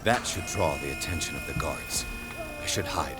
That should draw the attention of the guards. I should hide.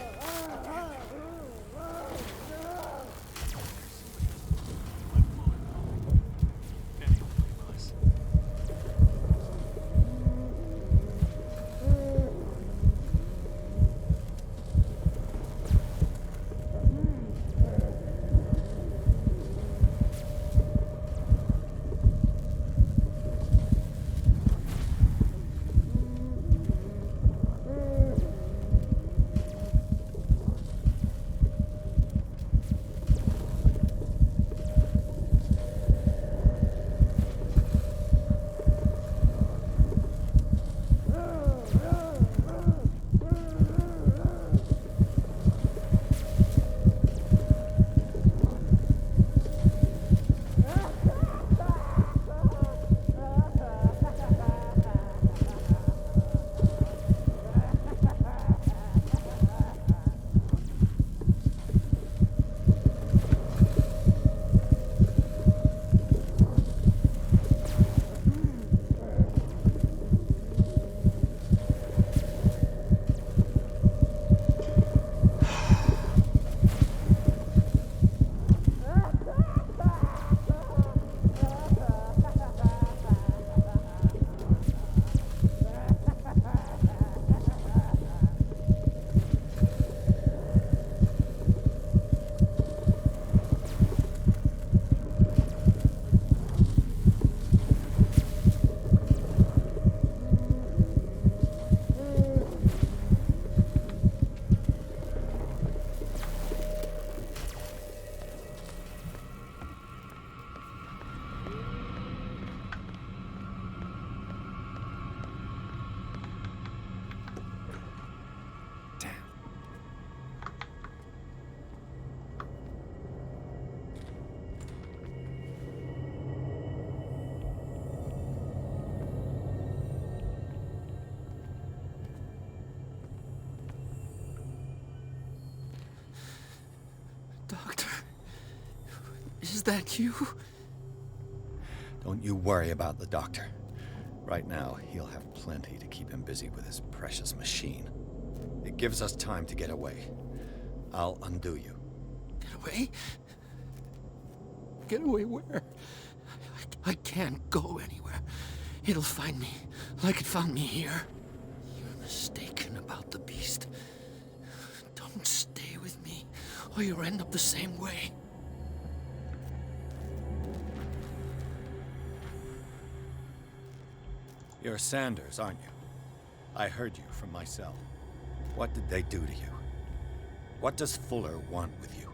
Doctor, is that you? Don't you worry about the doctor. Right now, he'll have plenty to keep him busy with his precious machine. It gives us time to get away. I'll undo you. Get away? Get away where? I can't go anywhere. It'll find me, like it found me here. You're mistaken about the beast. Don't stay with me, or you'll end up the same way. You're Sanders, aren't you? I heard you from my cell. What did they do to you? What does Fuller want with you?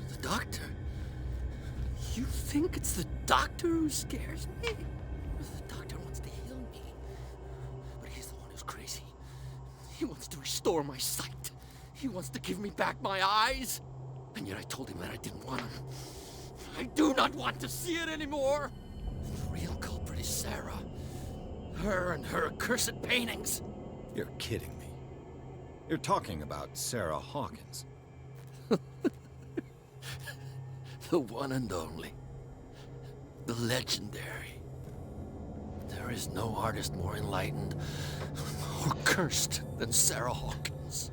The doctor? You think it's the doctor who scares me? The doctor wants to heal me. But he's the one who's crazy. He wants to restore my sight. He wants to give me back my eyes. And yet I told him that I didn't want him. I do not want to see it anymore. The real culprit is Sarah. Her and her accursed paintings. You're kidding me. You're talking about Sarah Hawkins. The one and only. The legendary. There is no artist more enlightened or cursed than Sarah Hawkins.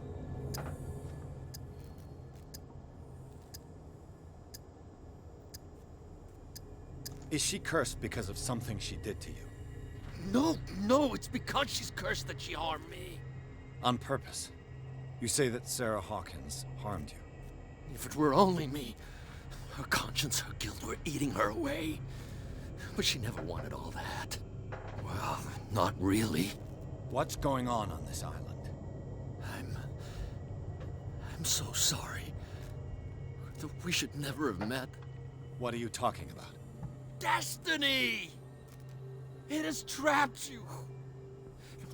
Is she cursed because of something she did to you? No, it's because she's cursed that she harmed me. On purpose. You say that Sarah Hawkins harmed you. If it were only me, her conscience, her guilt were eating her away. But she never wanted all that. Well, not really. What's going on this island? I'm so sorry. We should never have met. What are you talking about? Destiny! It has trapped you.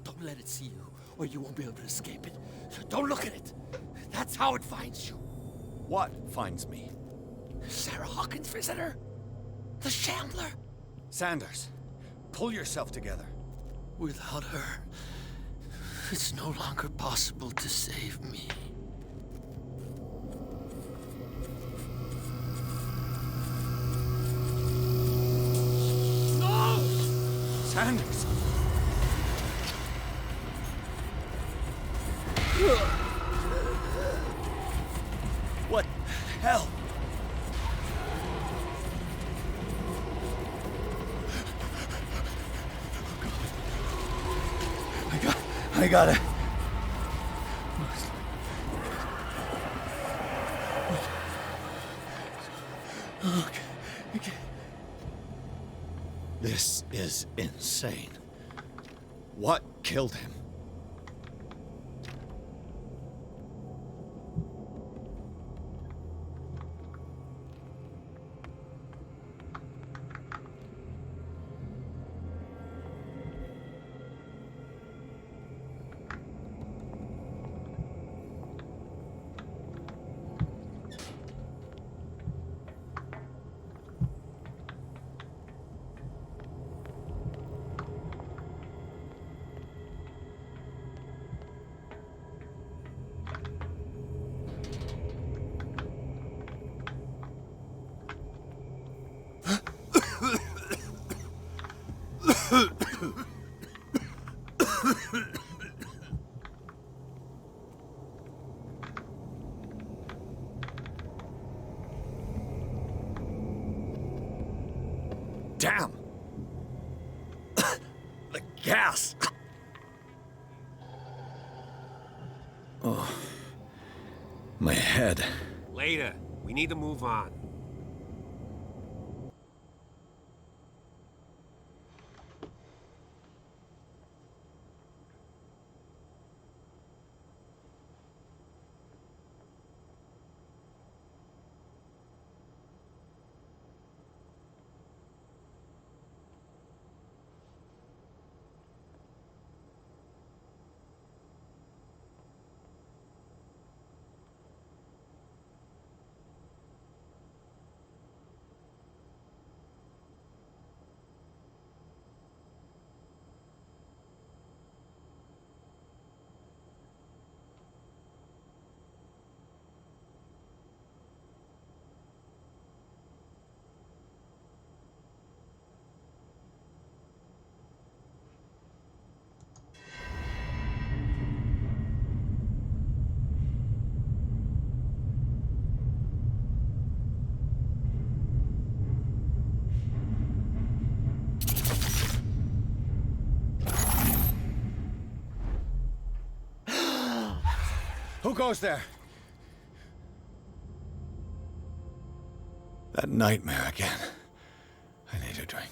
Don't let it see you, or you won't be able to escape it. Don't look at it. That's how it finds you. What finds me? Sarah Hawkins' visitor? The Shambler? Sanders, pull yourself together. Without her, it's no longer possible to save me. Sanders! I gotta... Okay. This is insane. What killed him? Damn! The gas! Oh. My head. Later. We need to move on. Who goes there? That nightmare again. I need a drink.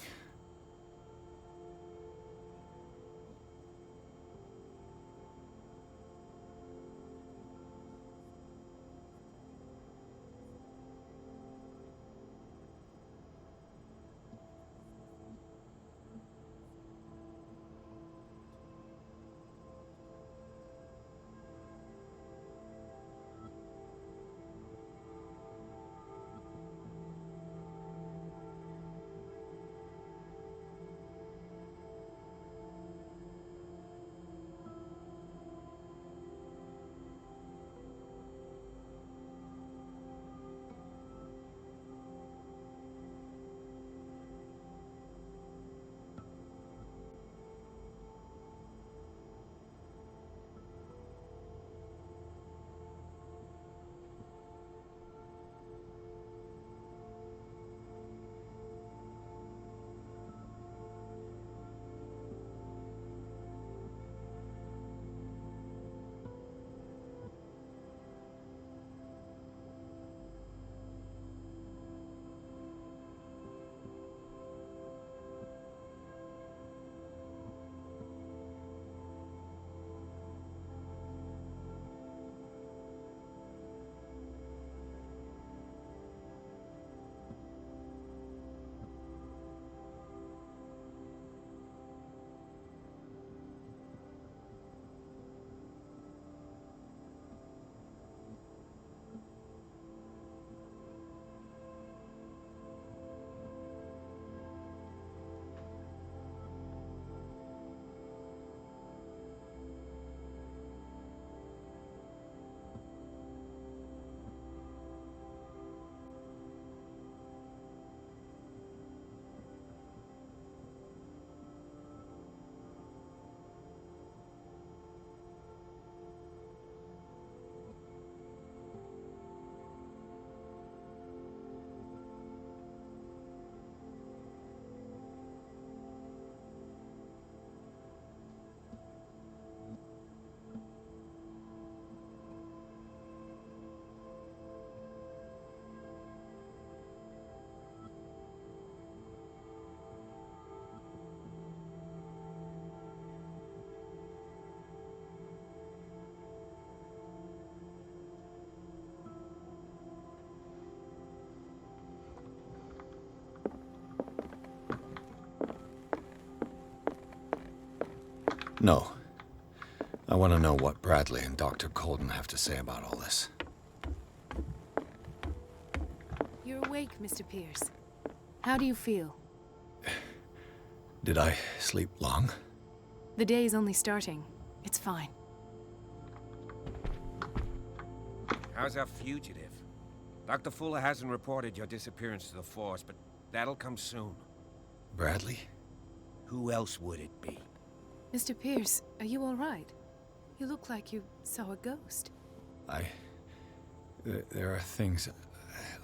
No. I want to know what Bradley and Dr. Colden have to say about all this. You're awake, Mr. Pierce. How do you feel? Did I sleep long? The day is only starting. It's fine. How's our fugitive? Dr. Fuller hasn't reported your disappearance to the force, but that'll come soon. Bradley? Who else would it be? Mr. Pierce, are you all right? You look like you saw a ghost. There are things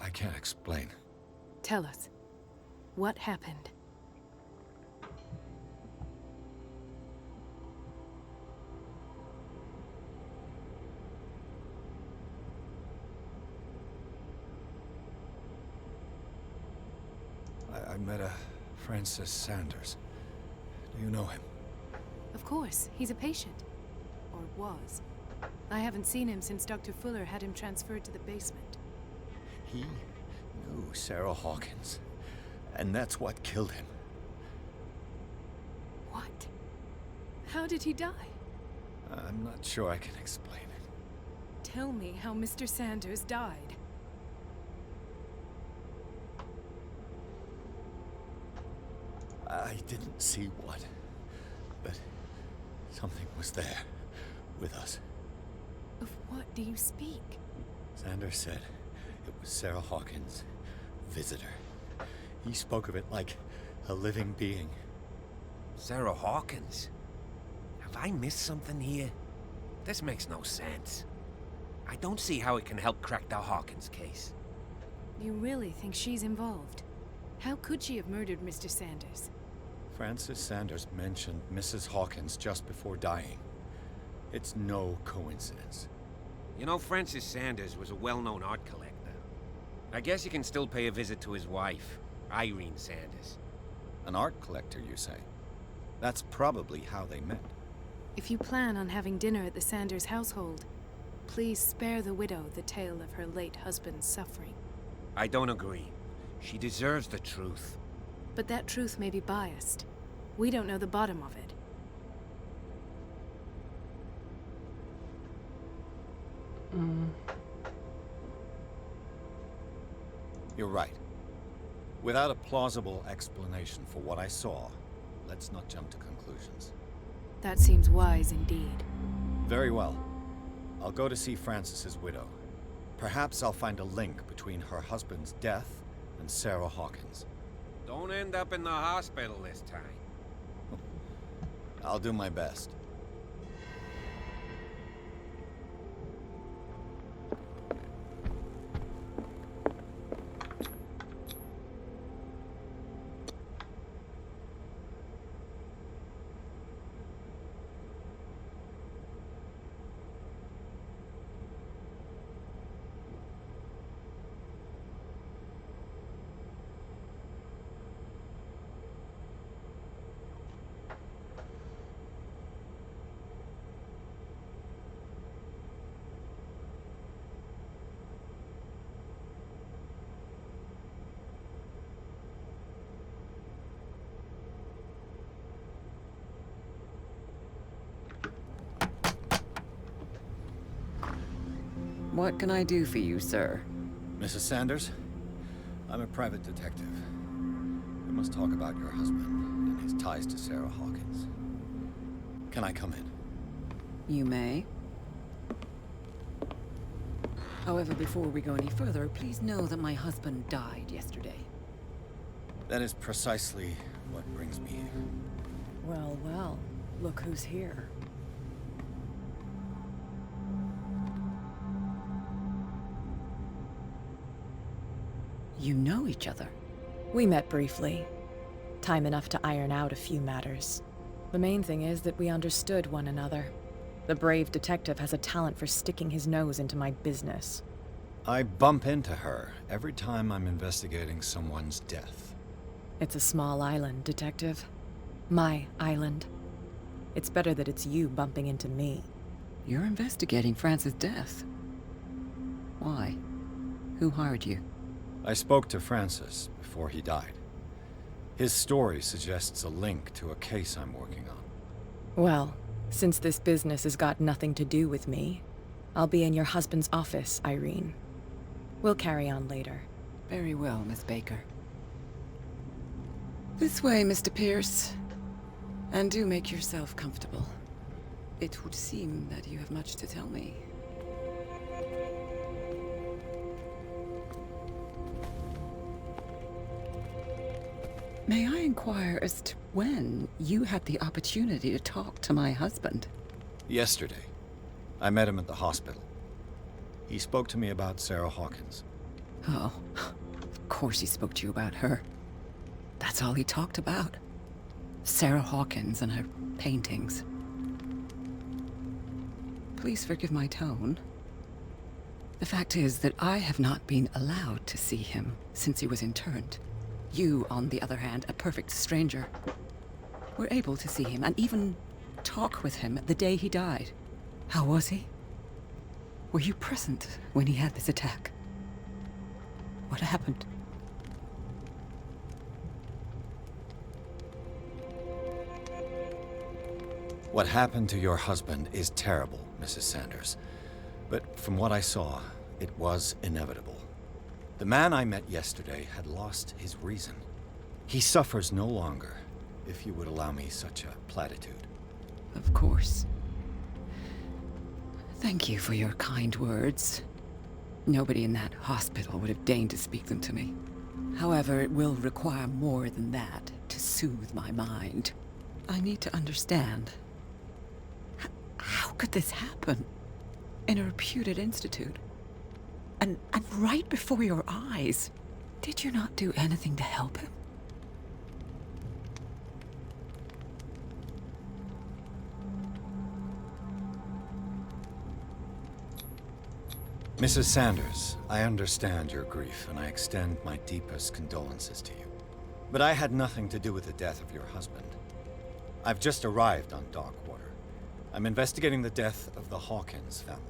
I can't explain. Tell us. What happened? I met a Francis Sanders. Do you know him? Of course, he's a patient. Or was. I haven't seen him since Dr. Fuller had him transferred to the basement. He knew Sarah Hawkins. And that's what killed him. What? How did he die? I'm not sure I can explain it. Tell me how Mr. Sanders died. I didn't see what, but something was there with us. Of what do you speak? Sanders said it was Sarah Hawkins' visitor. He spoke of it like a living being. Sarah Hawkins? Have I missed something here? This makes no sense. I don't see how it can help crack the Hawkins case. You really think she's involved? How could she have murdered Mr. Sanders? Francis Sanders mentioned Mrs. Hawkins just before dying. It's no coincidence. You know, Francis Sanders was a well-known art collector. I guess you can still pay a visit to his wife, Irene Sanders. An art collector, you say? That's probably how they met. If you plan on having dinner at the Sanders household, please spare the widow the tale of her late husband's suffering. I don't agree. She deserves the truth. But that truth may be biased. We don't know the bottom of it. You're right. Without a plausible explanation for what I saw, let's not jump to conclusions. That seems wise indeed. Very well. I'll go to see Francis's widow. Perhaps I'll find a link between her husband's death and Sarah Hawkins. Don't end up in the hospital this time. I'll do my best. What can I do for you, sir? Mrs. Sanders? I'm a private detective. We must talk about your husband and his ties to Sarah Hawkins. Can I come in? You may. However, before we go any further, please know that my husband died yesterday. That is precisely what brings me here. Well, well, look who's here. You know each other. We met briefly. Time enough to iron out a few matters. The main thing is that we understood one another. The brave detective has a talent for sticking his nose into my business. I bump into her every time I'm investigating someone's death. It's a small island, Detective. My island. It's better that it's you bumping into me. You're investigating Francis' death. Why? Who hired you? I spoke to Francis before he died. His story suggests a link to a case I'm working on. Well, Since this business has got nothing to do with me, I'll be in your husband's office, Irene. We'll carry on later. Very well, Miss Baker. This way, Mr. Pierce. And do make yourself comfortable. It would seem that you have much to tell me. May I inquire as to when you had the opportunity to talk to my husband? Yesterday, I met him at the hospital. He spoke to me about Sarah Hawkins. Oh, of course he spoke to you about her. That's all he talked about. Sarah Hawkins and her paintings. Please forgive my tone. The fact is that I have not been allowed to see him since he was interned. You, on the other hand, a perfect stranger, were able to see him and even talk with him the day he died. How was he? Were you present when he had this attack? What happened? What happened to your husband is terrible, Mrs. Sanders. But from what I saw, it was inevitable. The man I met yesterday had lost his reason. He suffers no longer, if you would allow me such a platitude. Of course. Thank you for your kind words. Nobody in that hospital would have deigned to speak them to me. However, it will require more than that to soothe my mind. I need to understand. How could this happen? In a reputed institute? And right before your eyes? Did you not do anything to help him? Mrs. Sanders, I understand your grief, and I extend my deepest condolences to you. But I had nothing to do with the death of your husband. I've just arrived on Darkwater. I'm investigating the death of the Hawkins family.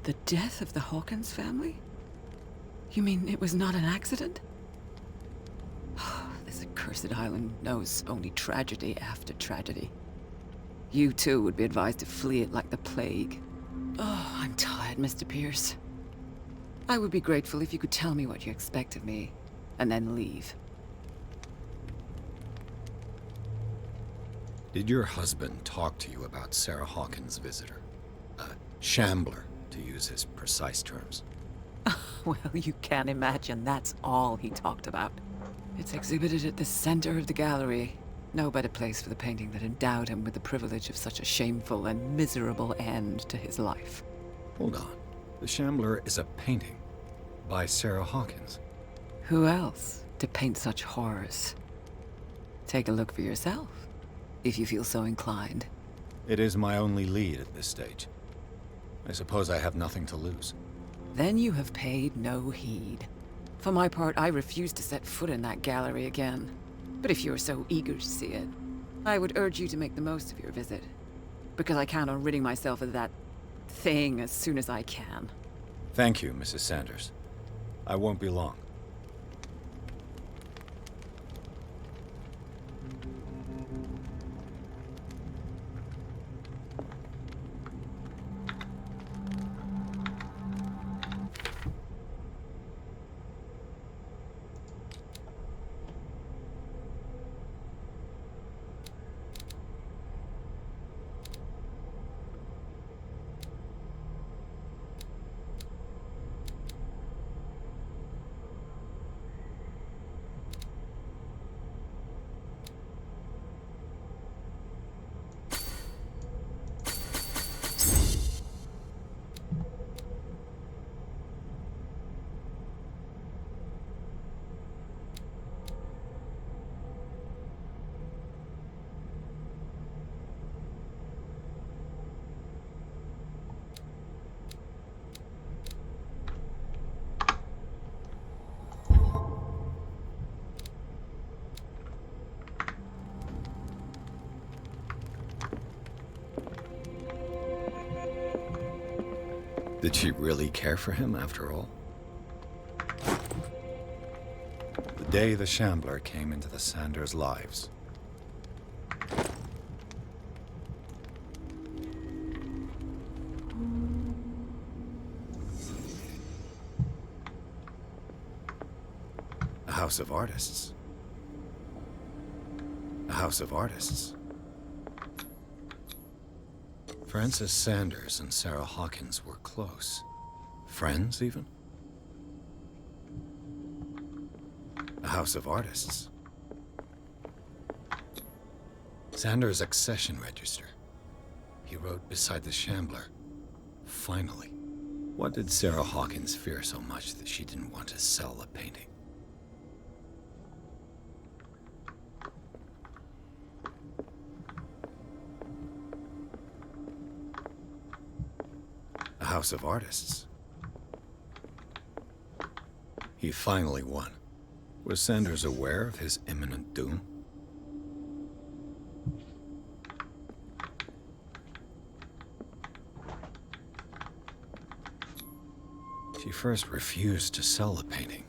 The death of the Hawkins family? You mean it was not an accident? This accursed island knows only tragedy after tragedy. You too would be advised to flee it like the plague. Oh, I'm tired, Mr. Pierce. I would be grateful if you could tell me what you expect of me, and then leave. Did your husband talk to you about Sarah Hawkins' visitor? Shambler, to use his precise terms. Well, you can't imagine that's all he talked about. It's exhibited at the center of the gallery. No better place for the painting that endowed him with the privilege of such a shameful and miserable end to his life. Hold on. The Shambler is a painting by Sarah Hawkins. Who else to paint such horrors? Take a look for yourself, if you feel so inclined. It is my only lead at this stage. I suppose I have nothing to lose. Then you have paid no heed. For my part, I refuse to set foot in that gallery again. But if you're so eager to see it, I would urge you to make the most of your visit. Because I count on ridding myself of that thing as soon as I can. Thank you, Mrs. Sanders. I won't be long. Did she really care for him after all? The day the Shambler came into the Sanders' lives. house of artists. A house of artists. Francis Sanders and Sarah Hawkins were close. Friends, even? A house of artists. Sanders' accession register. He wrote beside the Shambler, "Finally." What did Sarah Hawkins fear so much that she didn't want to sell the painting? A house of artists. He finally won. Was Sanders aware of his imminent doom? She first refused to sell the painting.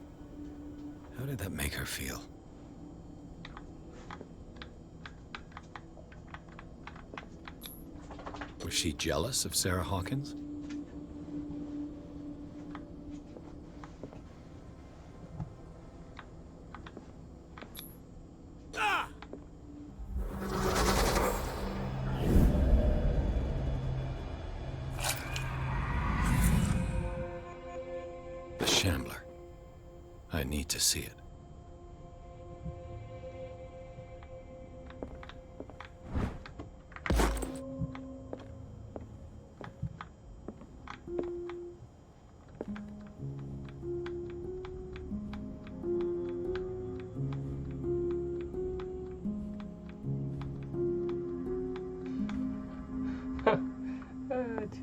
How did that make her feel? Was she jealous of Sarah Hawkins? The Shambler. I need to see it.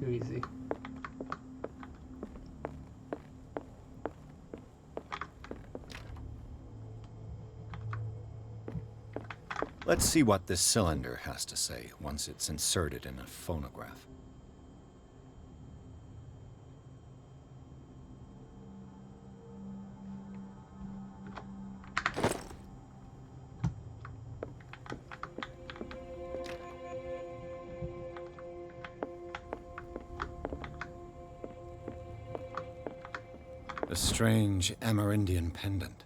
Too easy. Let's see what this cylinder has to say once it's inserted in a phonograph. A strange Amerindian pendant.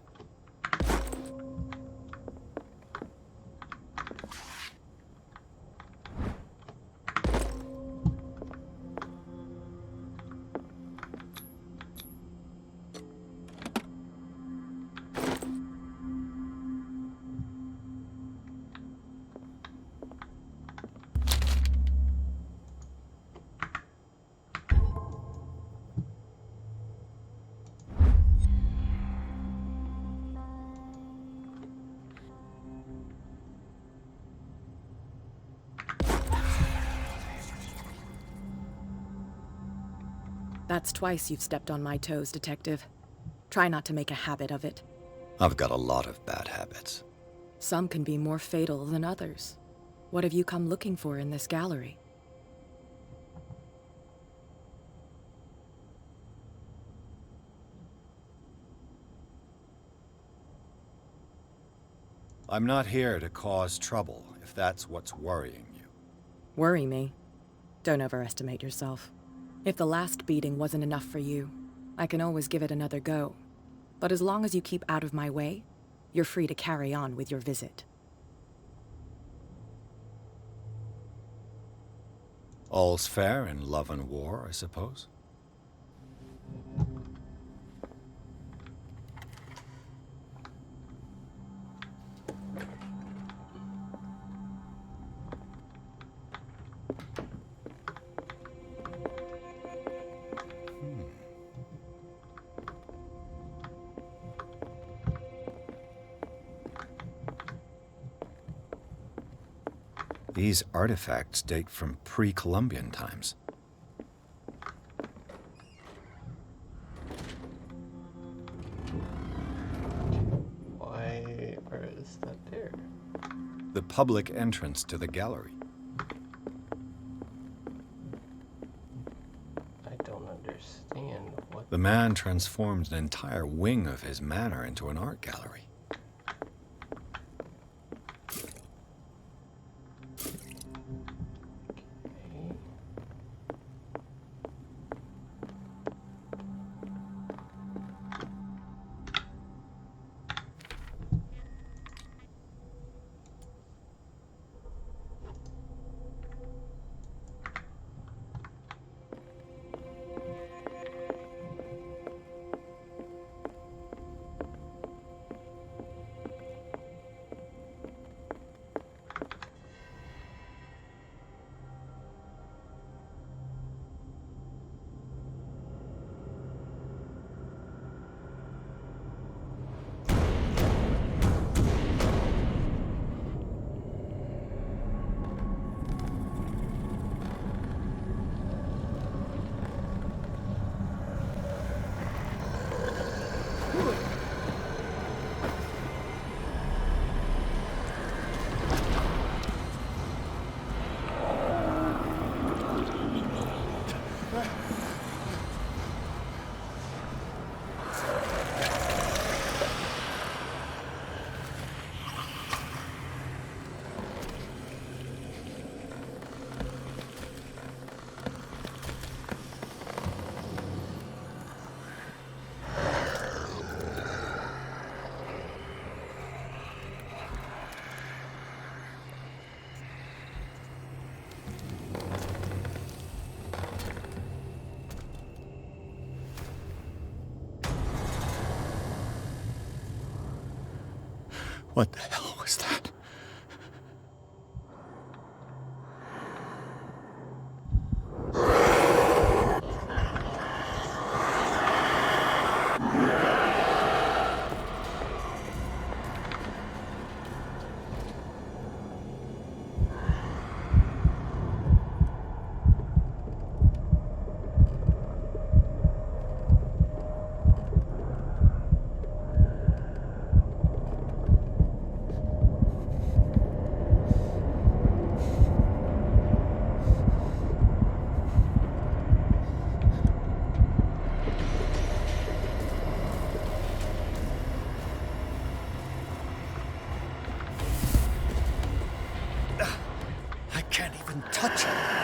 That's twice you've stepped on my toes, Detective. Try not to make a habit of it. I've got a lot of bad habits. Some can be more fatal than others. What have you come looking for in this gallery? I'm not here to cause trouble, if that's what's worrying you. Worry me? Don't overestimate yourself. If the last beating wasn't enough for you, I can always give it another go. But as long as you keep out of my way, you're free to carry on with your visit. All's fair in love and war, I suppose? These artifacts date from pre-Columbian times. Why is that there? The public entrance to the gallery. I don't understand what. The man transformed an entire wing of his manor into an art gallery. What the hell was that? I can't even touch it.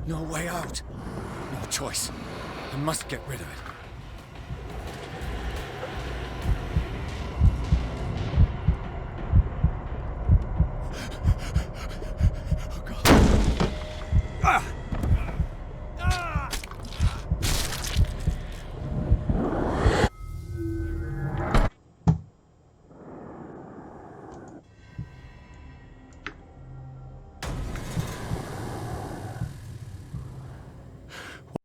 No way out. No choice. I must get rid of it.